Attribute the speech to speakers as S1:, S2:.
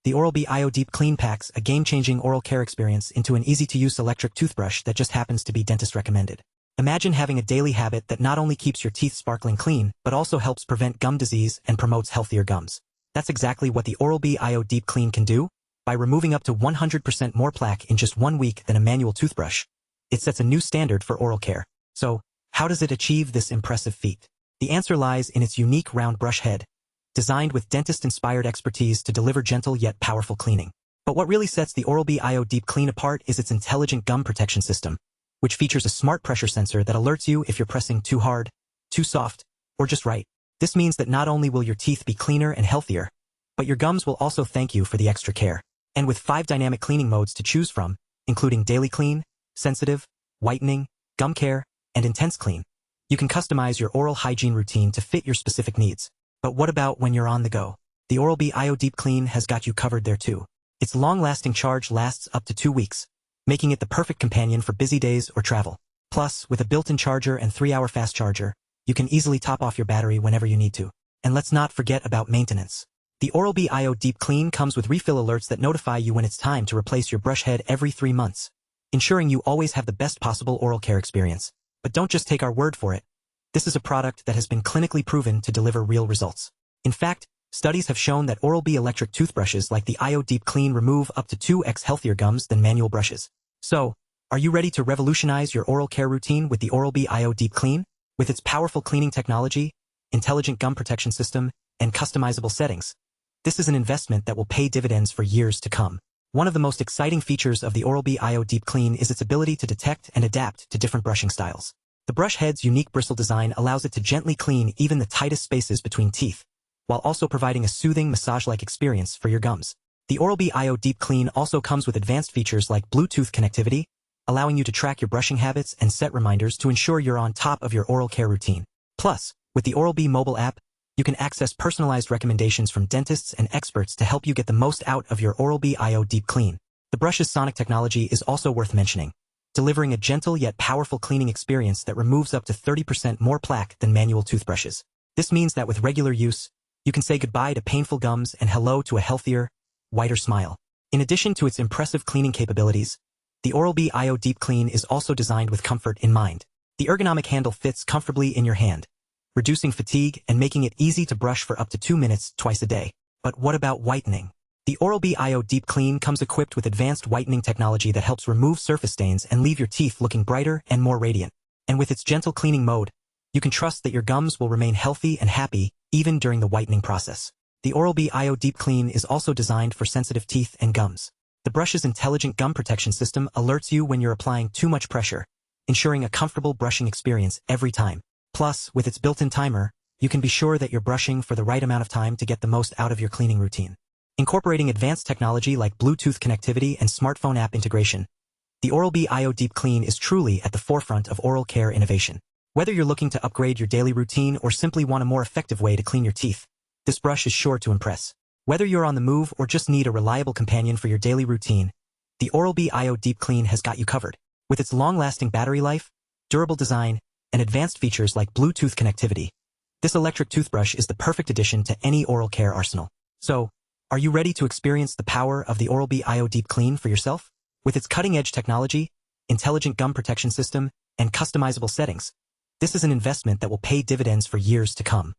S1: the Oral-B IO Deep Clean packs a game-changing oral care experience into an easy-to-use electric toothbrush that just happens to be dentist recommended. Imagine having a daily habit that not only keeps your teeth sparkling clean, but also helps prevent gum disease and promotes healthier gums. That's exactly what the Oral-B IO Deep Clean can do. By removing up to 100% more plaque in just 1 week than a manual toothbrush, it sets a new standard for oral care. So, how does it achieve this impressive feat? The answer lies in its unique round brush head, designed with dentist-inspired expertise to deliver gentle yet powerful cleaning. But what really sets the Oral-B IO Deep Clean apart is its intelligent gum protection system, which features a smart pressure sensor that alerts you if you're pressing too hard, too soft, or just right. This means that not only will your teeth be cleaner and healthier, but your gums will also thank you for the extra care. And with 5 dynamic cleaning modes to choose from, including Daily Clean, Sensitive, Whitening, Gum Care, and Intense Clean, you can customize your oral hygiene routine to fit your specific needs. But what about when you're on the go? The Oral-B IO Deep Clean has got you covered there too. Its long-lasting charge lasts up to 2 weeks, making it the perfect companion for busy days or travel. Plus, with a built-in charger and 3-hour fast charger, you can easily top off your battery whenever you need to. And let's not forget about maintenance. The Oral-B IO Deep Clean comes with refill alerts that notify you when it's time to replace your brush head every 3 months, ensuring you always have the best possible oral care experience. But don't just take our word for it. This is a product that has been clinically proven to deliver real results. In fact, studies have shown that Oral-B electric toothbrushes like the IO Deep Clean remove up to 2x healthier gums than manual brushes. So, are you ready to revolutionize your oral care routine with the Oral-B IO Deep Clean? With its powerful cleaning technology, intelligent gum protection system, and customizable settings, this is an investment that will pay dividends for years to come. One of the most exciting features of the Oral-B IO Deep Clean is its ability to detect and adapt to different brushing styles. The brush head's unique bristle design allows it to gently clean even the tightest spaces between teeth, while also providing a soothing massage-like experience for your gums. The Oral-B IO Deep Clean also comes with advanced features like Bluetooth connectivity, allowing you to track your brushing habits and set reminders to ensure you're on top of your oral care routine. Plus, with the Oral-B mobile app, you can access personalized recommendations from dentists and experts to help you get the most out of your Oral-B IO Deep Clean. The brush's sonic technology is also worth mentioning, delivering a gentle yet powerful cleaning experience that removes up to 30% more plaque than manual toothbrushes. This means that with regular use, you can say goodbye to painful gums and hello to a healthier, whiter smile. In addition to its impressive cleaning capabilities, the Oral-B IO Deep Clean is also designed with comfort in mind. The ergonomic handle fits comfortably in your hand, reducing fatigue and making it easy to brush for up to 2 minutes twice a day. But what about whitening? The Oral-B IO Deep Clean comes equipped with advanced whitening technology that helps remove surface stains and leave your teeth looking brighter and more radiant. And with its gentle cleaning mode, you can trust that your gums will remain healthy and happy even during the whitening process. The Oral-B IO Deep Clean is also designed for sensitive teeth and gums. The brush's intelligent gum protection system alerts you when you're applying too much pressure, ensuring a comfortable brushing experience every time. Plus, with its built-in timer, you can be sure that you're brushing for the right amount of time to get the most out of your cleaning routine. Incorporating advanced technology like Bluetooth connectivity and smartphone app integration, the Oral-B IO Deep Clean is truly at the forefront of oral care innovation. Whether you're looking to upgrade your daily routine or simply want a more effective way to clean your teeth, this brush is sure to impress. Whether you're on the move or just need a reliable companion for your daily routine, the Oral-B IO Deep Clean has got you covered. With its long-lasting battery life, durable design, and advanced features like Bluetooth connectivity, this electric toothbrush is the perfect addition to any oral care arsenal. So, are you ready to experience the power of the Oral-B IO Deep Clean for yourself? With its cutting-edge technology, intelligent gum protection system, and customizable settings, this is an investment that will pay dividends for years to come.